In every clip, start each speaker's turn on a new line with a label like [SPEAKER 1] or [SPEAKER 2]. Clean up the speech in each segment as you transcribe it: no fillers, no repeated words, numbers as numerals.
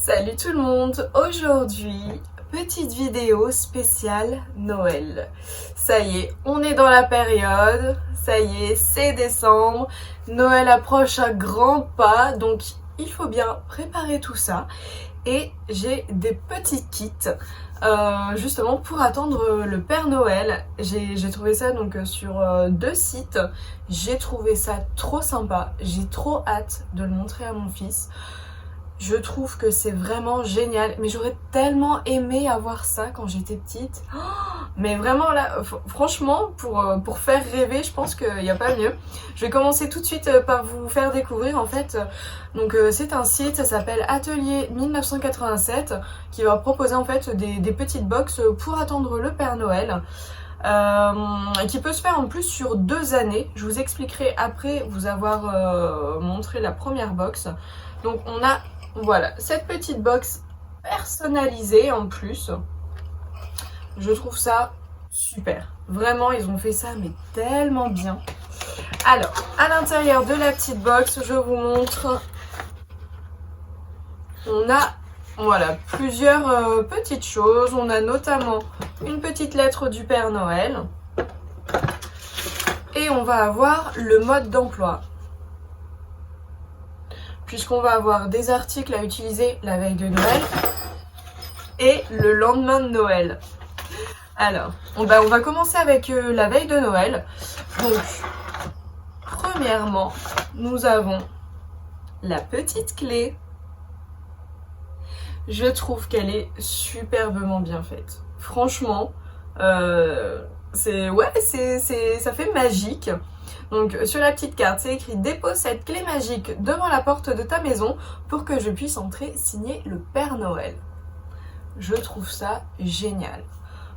[SPEAKER 1] Salut tout le monde. Aujourd'hui, petite vidéo spéciale Noël. Ça y est, on est dans la période, ça y est, c'est décembre, Noël approche à grands pas, donc il faut bien préparer tout ça. Et j'ai des petits kits justement pour attendre le Père Noël. J'ai trouvé ça donc sur deux sites. J'ai trouvé ça trop sympa, j'ai trop hâte de le montrer à mon fils. Je trouve que c'est vraiment génial, mais j'aurais tellement aimé avoir ça quand j'étais petite. Oh, mais vraiment là, franchement, pour faire rêver, je pense qu'il n'y a pas mieux. Je vais commencer tout de suite par vous faire découvrir en fait. Donc c'est un site, ça s'appelle Atelier 1987, qui va proposer en fait des petites box pour attendre le Père Noël. Qui peut se faire en plus sur 2 années. Je vous expliquerai après vous avoir montré la première box. Donc on a voilà cette petite box personnalisée en plus. Je trouve ça super. Vraiment, ils ont fait ça mais tellement bien. Alors, à l'intérieur de la petite box, je vous montre. On a voilà plusieurs petites choses. On a notamment une petite lettre du Père Noël. Et on va avoir le mode d'emploi. Puisqu'on va avoir des articles à utiliser la veille de Noël et le lendemain de Noël. Alors, on va commencer avec la veille de Noël. Donc, premièrement, nous avons la petite clé. Je trouve qu'elle est superbement bien faite. Franchement, ça fait magique. Donc sur la petite carte, c'est écrit « Dépose cette clé magique devant la porte de ta maison pour que je puisse entrer signer le Père Noël ». Je trouve ça génial.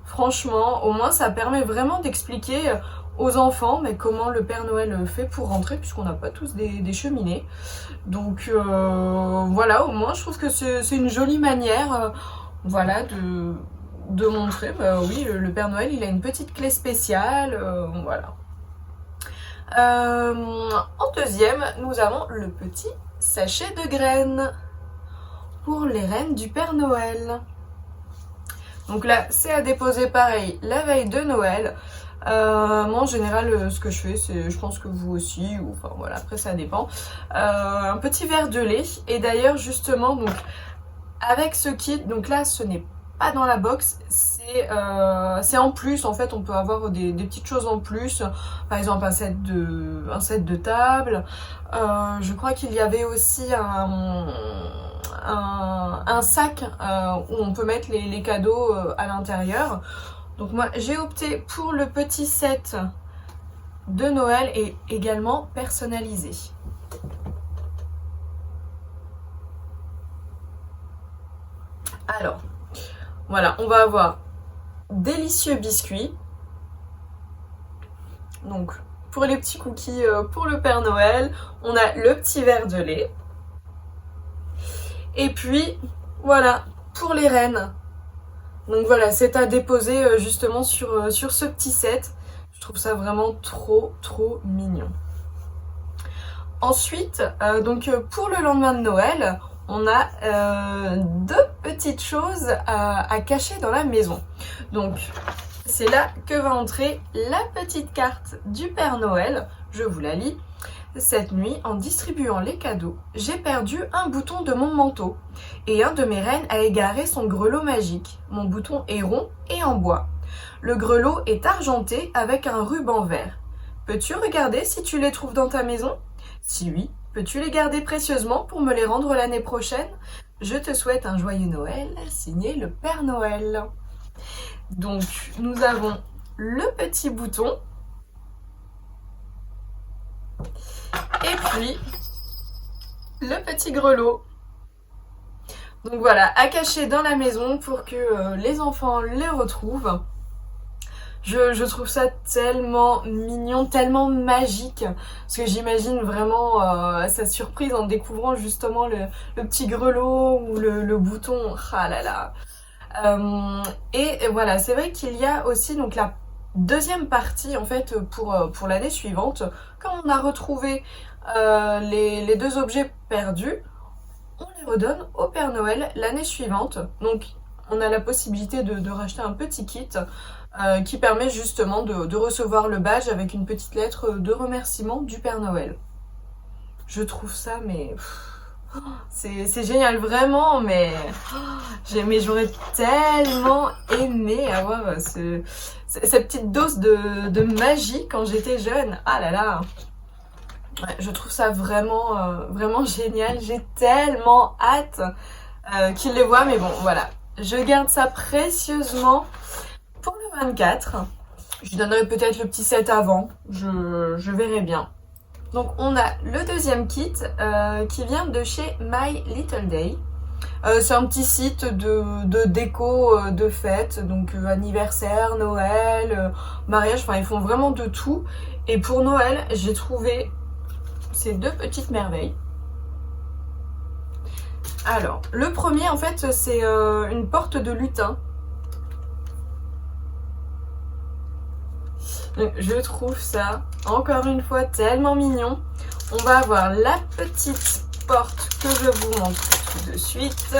[SPEAKER 1] Franchement, au moins ça permet vraiment d'expliquer aux enfants mais comment le Père Noël fait pour rentrer, puisqu'on n'a pas tous des cheminées. Donc voilà, au moins je trouve que c'est une jolie manière voilà, de montrer, oui, le Père Noël il a une petite clé spéciale, voilà. En deuxième, nous avons le petit sachet de graines pour les reines du Père Noël. Donc là, c'est à déposer pareil la veille de Noël. Moi en général, ce que je fais, c'est, je pense que vous aussi, ou enfin voilà, après ça dépend, un petit verre de lait. Et d'ailleurs justement, donc avec ce kit, donc là ce n'est pas dans la box, c'est en plus. En fait on peut avoir des petites choses en plus, par exemple un set de table. Je crois qu'il y avait aussi un sac où on peut mettre les cadeaux à l'intérieur. Donc moi j'ai opté pour le petit set de Noël et également personnalisé. Alors voilà, on va avoir délicieux biscuits. Donc pour les petits cookies pour le Père Noël, on a le petit verre de lait. Et puis voilà, pour les reines. Donc voilà, c'est à déposer justement sur ce petit set. Je trouve ça vraiment trop mignon. Ensuite, donc pour le lendemain de Noël, on a deux petites choses à cacher dans la maison. Donc c'est là que va entrer la petite carte du Père Noël. Je vous la lis. Cette nuit, en distribuant les cadeaux, j'ai perdu un bouton de mon manteau et un de mes reines a égaré son grelot magique. Mon bouton est rond et en bois. Le grelot est argenté avec un ruban vert. Peux-tu regarder si tu les trouves dans ta maison? Si oui, peux-tu les garder précieusement pour me les rendre l'année prochaine? Je te souhaite un joyeux Noël, signé le Père Noël. Donc, nous avons le petit bouton. Et puis, le petit grelot. Donc voilà, à cacher dans la maison pour que les enfants les retrouvent. Je trouve ça tellement mignon, tellement magique, parce que j'imagine vraiment sa surprise en découvrant justement le petit grelot ou le bouton. Ah là là. Et voilà, c'est vrai qu'il y a aussi donc la deuxième partie en fait pour l'année suivante, quand on a retrouvé les deux objets perdus, on les redonne au Père Noël l'année suivante. Donc on a la possibilité de racheter un petit kit qui permet justement de recevoir le badge avec une petite lettre de remerciement du Père Noël. Je trouve ça, mais c'est génial vraiment, mais j'aurais tellement aimé avoir cette petite dose de magie quand j'étais jeune. Ah là là, ouais, je trouve ça vraiment génial. J'ai tellement hâte qu'ils les voient, mais bon, voilà. Je garde ça précieusement pour le 24. Je donnerai peut-être le petit set avant, je verrai bien. Donc on a le deuxième kit qui vient de chez My Little Day. C'est un petit site de déco de fête, donc anniversaire, Noël, mariage, enfin ils font vraiment de tout. Et pour Noël, j'ai trouvé ces deux petites merveilles. Alors, le premier en fait c'est une porte de lutin. Je trouve ça, encore une fois, tellement mignon. On va avoir la petite porte que je vous montre tout de suite.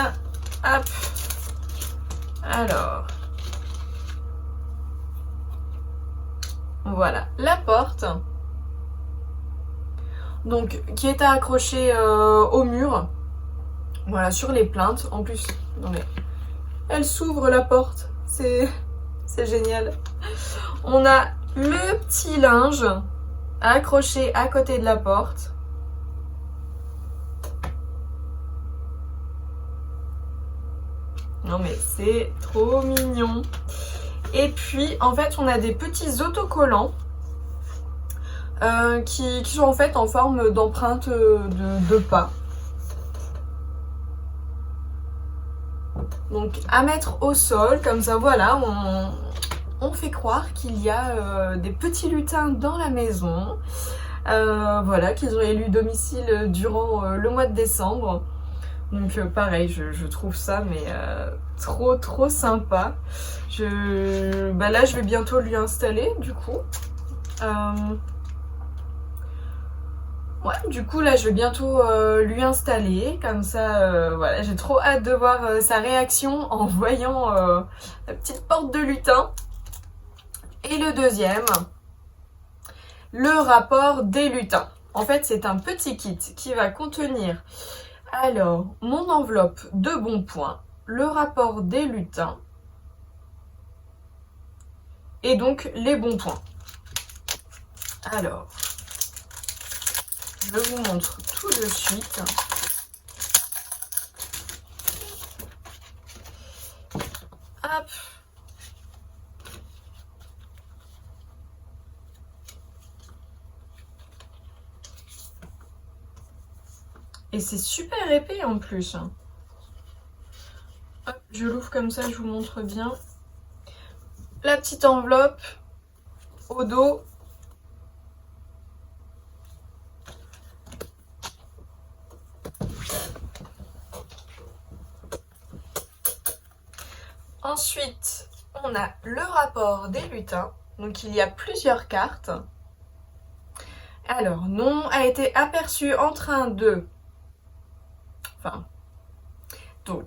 [SPEAKER 1] Hop. Alors. Voilà, la porte. Donc, qui est à accrocher au mur. Voilà, sur les plinthes. En plus, non mais, elle s'ouvre la porte. C'est génial. On a le petit linge accroché à côté de la porte. Non mais c'est trop mignon. Et puis en fait on a des petits autocollants qui sont en fait en forme d'empreinte de pas. Donc à mettre au sol, comme ça voilà, on fait croire qu'il y a des petits lutins dans la maison. Voilà, qu'ils ont élu domicile durant le mois de décembre. Donc pareil, je trouve ça mais trop sympa. Là je vais bientôt lui installer du coup. Ouais, du coup là je vais bientôt lui installer, comme ça voilà, j'ai trop hâte de voir sa réaction en voyant la petite porte de lutin. Et le deuxième, le rapport des lutins. En fait c'est un petit kit qui va contenir alors mon enveloppe de bons points, le rapport des lutins et donc les bons points. Alors, je vous montre tout de suite. Hop. Et c'est super épais en plus. Hop, je l'ouvre comme ça, je vous montre bien. La petite enveloppe au dos. Ensuite, on a le rapport des lutins. Donc il y a plusieurs cartes. Alors, nom a été aperçu en train de... Enfin, donc,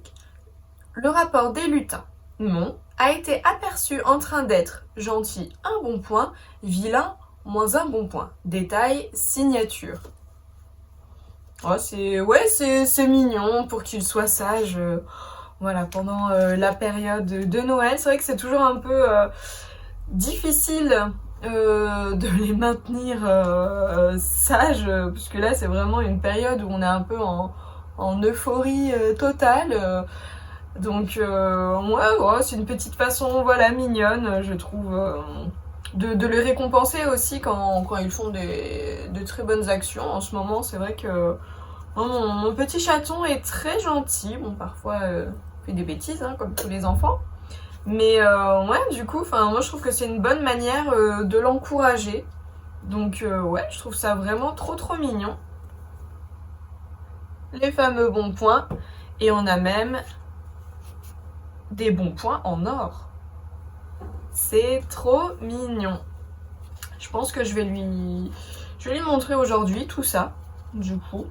[SPEAKER 1] le rapport des lutins. Nom a été aperçu en train d'être gentil, un bon point, vilain, moins un bon point. Détail, signature. Oh, c'est mignon pour qu'il soit sage. Voilà, pendant la période de Noël. C'est vrai que c'est toujours un peu difficile de les maintenir sages, parce que là c'est vraiment une période où on est un peu en euphorie totale. Donc ouais, c'est une petite façon voilà mignonne, je trouve, de les récompenser aussi quand ils font de très bonnes actions. En ce moment, c'est vrai que mon petit chaton est très gentil. Bon, parfois fait des bêtises, hein, comme tous les enfants. Mais ouais, du coup, moi je trouve que c'est une bonne manière de l'encourager. Donc ouais, je trouve ça vraiment trop mignon. Les fameux bons points. Et on a même des bons points en or. C'est trop mignon. Je pense que je vais lui montrer aujourd'hui tout ça, du coup.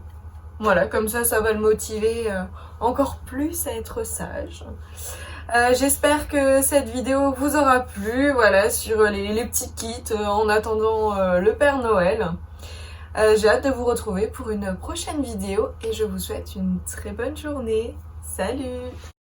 [SPEAKER 1] Voilà, comme ça va le motiver encore plus à être sage. J'espère que cette vidéo vous aura plu, voilà, sur les petits kits en attendant le Père Noël. J'ai hâte de vous retrouver pour une prochaine vidéo et je vous souhaite une très bonne journée. Salut!